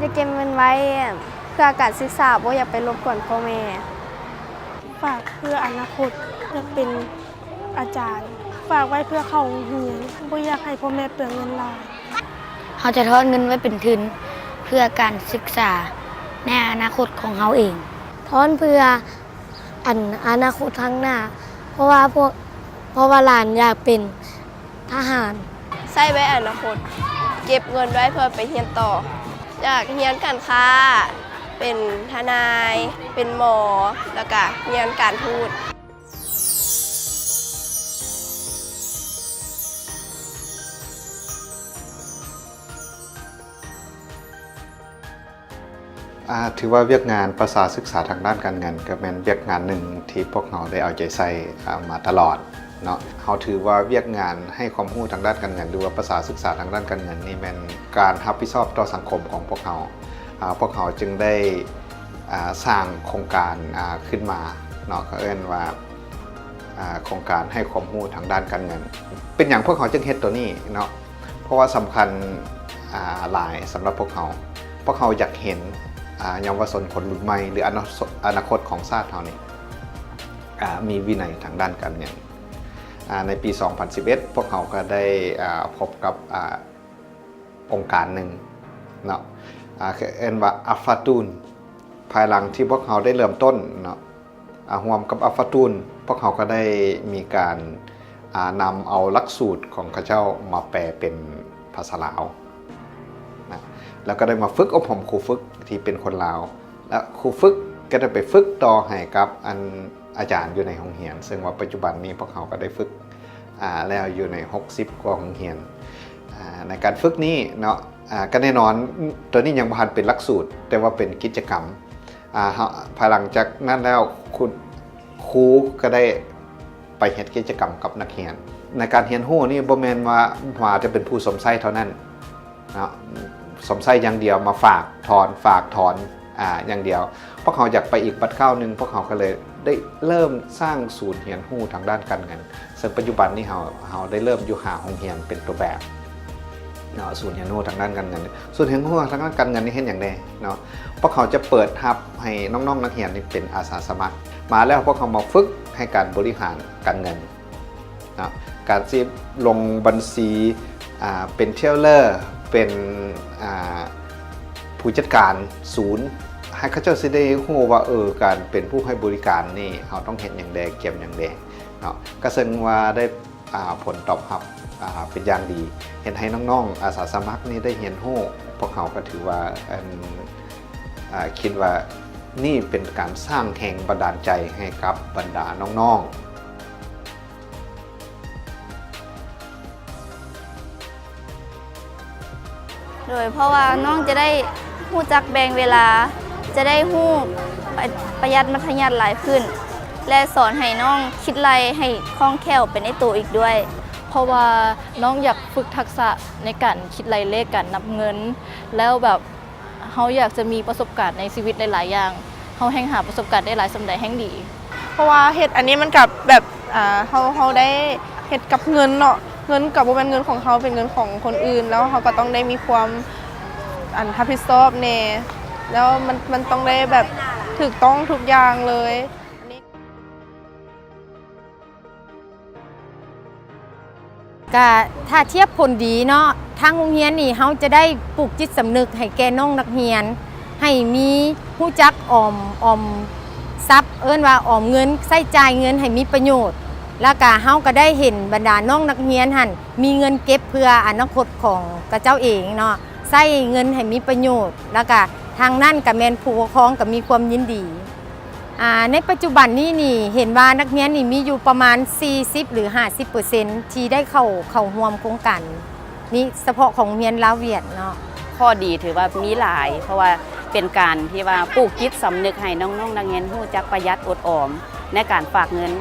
จะเก็บเงินไว้เพื่อการศึกษาบ่อยากไปรบกวนพ่อแม่ฝากเพื่ออนาคตอยากเป็นอาจารย์ฝากไว้เพื่อเข้าโรงเรียนบ่อยากให้พ่อแม่เปลืองเงินหลายเขาจะทอดเงินไว้เป็นทุนเพื่อการศึกษาในอนาคตของเขาเองทอนเพื่ออนาคตข้างหน้าเพราะว่าหลานอยากเป็นทหารใช้ไว้อนาคตเก็บเงินไว้เพื่อไปเรียนต่ออยากเรียนการค้าเป็นทนายเป็นหมอแล้วก็เรียนการทูตถือว่าเวียกงานภาษาศึกษาทางด้านการเงินก็เป็นเวียกงานหนึ่งที่พวกเราได้เอาใจใส่มาตลอดเนาะเขาถือว่าเวียกงานให้ความรู้ทางด้านการเงินหรือว่าภาษาศึกษาทางด้านการเงินนี่เป็นการรับผิดชอบต่อสังคมของพวกเขาจึงได้สร้างโครงการขึ้นมาเนาะเขาเรียกว่าโครงการให้ความรู้ทางด้านการเงินเป็นอย่างพวกเขาจึงเฮ็ดตัวนี้เนาะเพราะว่าสำคัญหลายสำหรับพวกเขาอยากเห็นเยาวชนคนรุ่นใหม่หรืออนาคตของชาติเรานี่มีวินัยทางด้านการเงินในปี 2011 พวกเขาก็ได้พบกับองค์การหนึ่งเนาะเรียกว่าอัฟฟาตูนภายหลังที่พวกเขาได้เริ่มต้นเนาะร่วมกับอัฟฟาตูนพวกเขาก็ได้มีการนำเอาหลักสูตรของข้าเจ้ามาแปลเป็นภาษาลาวนะแล้วก็ได้มาฝึกอบรมครูฝึกที่เป็นคนลาวและครูฝึกก็ได้ไปฝึกต่อให้กับอาจารย์อยู่ในโรงเรียนซึ่งว่าปัจจุบันนี้พวกเขาก็ได้ฝึกแล้วอยู่ใน60กว่าโรงเรียนในการฝึกนี้เนาะก็แน่นอนตัวนี้ยังบ่ทันเป็นหลักสูตรแต่ว่าเป็นกิจกรรมภายหลังจากนั้นแล้วครูก็ได้ไปเฮ็ดกิจกรรมกับนักเรียนในการเรียนรู้นี่บ่แม่นว่าจะเป็นผู้สมไส้เท่านั้นเนาะสมไส้อย่างเดียวมาฝากถอนอย่างเดียวพวกเขาอยากไปอีกบัดเข้านึงพวกเขาก็เลยได้เริ่มสร้างศูนย์เรียนรู้ทางด้านการเงินซึ่งปัจจุบันนี้เราได้เริ่มอยู่หาโรงเรียนเป็นตัวแบบเนาะศูนย์เรียนรู้ทางด้านการเงินศูนย์เรียนรู้ทางด้านการเงินนี่เห็นอย่างไรเนาะพวกเขาจะเปิดรับให้น้องๆนักเรียนนี่เป็นอาสาสมัครมาแล้วพวกเขามาฝึกให้การบริหารการเงินเนาะการที่ลงบัญชีเป็นเทเลอร์เป็นผู้จัดการศูนย์ให้เขาเจ้าสิได้รู้ว่าการเป็นผู้ให้บริการนี่เราต้องเห็นอย่างใดเก็บอย่างใดเนาะก็ซึ่งว่าได้ผลตอบรับเป็นอย่างดีเห็นให้น้องๆอาสาสมัครนี่ได้เห็นรู้พวกเขาก็ถือว่าคิดว่านี่เป็นการสร้างแรงบันดาลใจให้กับบรรดาน้องๆโดยเพราะว่าน้องจะได้ฮู้จักแบ่งเวลาจะได้ฮู้ประหยัดมัธยัสถ์หลายขึ้นและสอนให้น้องคิดไรให้คล่องแคล่วเป็นในตัวอีกด้วยเพราะว่าน้องอยากฝึกทักษะในการคิดเลขการนับเงินแล้วแบบเขาอยากจะมีประสบการณ์ในชีวิตหลายๆอย่างเขาแห่งหาประสบการณ์ได้หลายสำใดแห่งดีเพราะว่าเฮ็ดอันนี้มันกับแบบเขาได้เฮ็ดกับเงินเนาะเงินกับบ่แม่นเงินของเขาเป็นเงินของคนอื่นแล้วเขาก็ต้องได้มีความรับผิดชอบแน่แล้วมันต้องได้แบบถูกต้องทุกอย่างเลยก็ถ้าเทียบผลดีเนาะทางโรงเรียนนี่เขาจะได้ปลูกจิตสำนึกให้แก่น้องนักเรียนให้มีรู้จักออมทรัพย์ว่าออมเงินใช้จ่ายเงินให้มีประโยชน์แล้วก็เฮาก็ได้เห็นบรรดาน้องนักเรียนหั่นมีเงินเก็บเพื่ออนาคตของกระเจ้าเองเนาะใช้เงินให้มีประโยชน์แล้วก็ทางนั้นก็แม่นผู้ปกครองก็มีความยินดีในปัจจุบันนี้นี่เห็นว่านักเรียนนี่มีอยู่ประมาณ40หรือ 50% ที่ได้เข้าร่วมโครงการนี้เฉพาะของโรงเรียนลาวเวียดเนาะข้อดีถือว่ามีหลายเพราะว่าเป็นการที่ว่าปลูกจิตสำนึกให้น้องๆนักเรียนรู้จักประหยัดอดออมในการฝากเงิน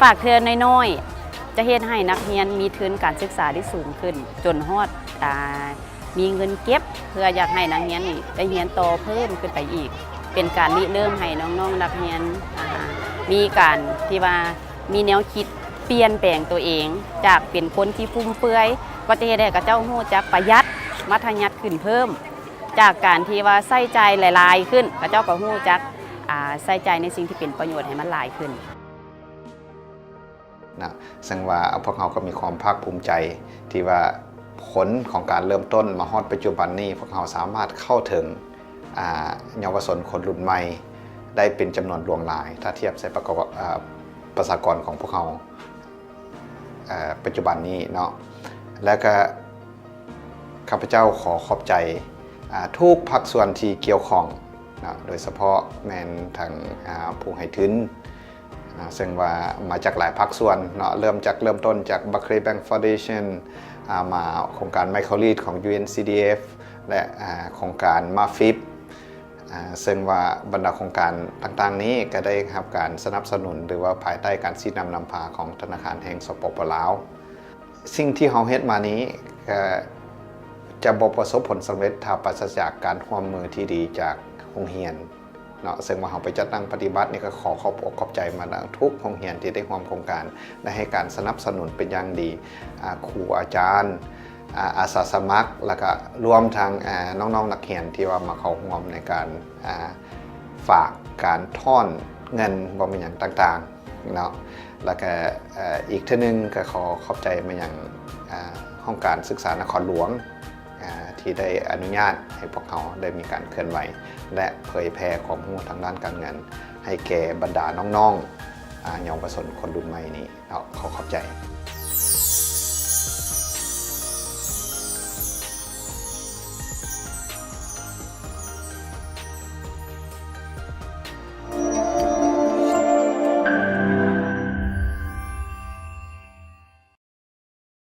ฝากเทื่อน้อยๆจะเฮ็ดให้นักเรียนมีทุนการศึกษาที่สูงขึ้นจนฮอดมีเงินเก็บเพื่ออยากให้นักเรียนนี่ได้เรียนต่อเพิ่มขึ้นไปอีกเป็นการริเริ่มให้น้องๆนักเรียนมีการที่ว่ามีแนวคิดเปลี่ยนแปลงตัวเองจากเป็นคนที่ฟุ่มเฟือยก็จะได้กับเจ้าฮู้จักประหยัดมัธยัสถ์ขึ้นเพิ่ม จากการที่ว่าใส่ใจหลายๆขึ้นเขาเจ้าก็ฮู้จักใส่ใจในสิ่งที่เป็นประโยชน์ให้มันหลายขึ้นนะซึ่งว่าพวกเขาก็มีความภาคภูมิใจที่ว่าผลของการเริ่มต้นมาฮอดปัจจุบันนี้พวกเขาสามารถเข้าถึงเยาวชนคนรุ่นใหม่ได้เป็นจำนวนหลวงหลายถ้าเทียบใส่ประชากรของพวกเขาปัจจุบันนี้เนาะและก็ข้าพเจ้าขอขอบใจทุกภาคส่วนที่เกี่ยวข้องนะโดยเฉพาะแมนทางผู้ให้ทุนซึ่งว่ามาจากหลายภาคส่วนเนาะเริ่มต้นจาก Barclays Bank Foundation มาโครงการ Michael Reed ของ UNCDF และโครงการ MAFIP ซึ่งว่าบรรดาโครงการต่างๆนี้ก็ได้รับการสนับสนุนหรือว่าภายใต้การชี้นำพาของธนาคารแห่งสปป.ลาวสิ่งที่เราเฮ็ดมานี้จะบ่ประสบผลสำเร็จถ้าปราศจากการร่วมมือที่ดีจากโรงเรียนเนาะซึ่งว่าเราไปจัดตั้งปฏิบัตินี่ก็ขอบใจมาทุกโรงเรียนที่ได้ร่วมโครงการได้ให้การสนับสนุนเป็นอย่างดีครูอาจารย์อาสาสมัครแล้วก็รวมทางน้องๆนักเรียนที่ว่ามาเข้าร่วมในการฝากการท่อนเงินบ่มีหยังต่างๆเนาะแล้วก็อีกเทื่อนึงก็ขอบใจมาอย่างห้องการศึกษานครหลวงที่ได้อนุญาตให้พวกเขาได้มีการเคลื่อนไหวและเผยแพร่ข้อมูลทางด้านการเงินให้แก่บรรดาน้องๆเยาวชนคนรุ่นใหม่นี้ขอบใจ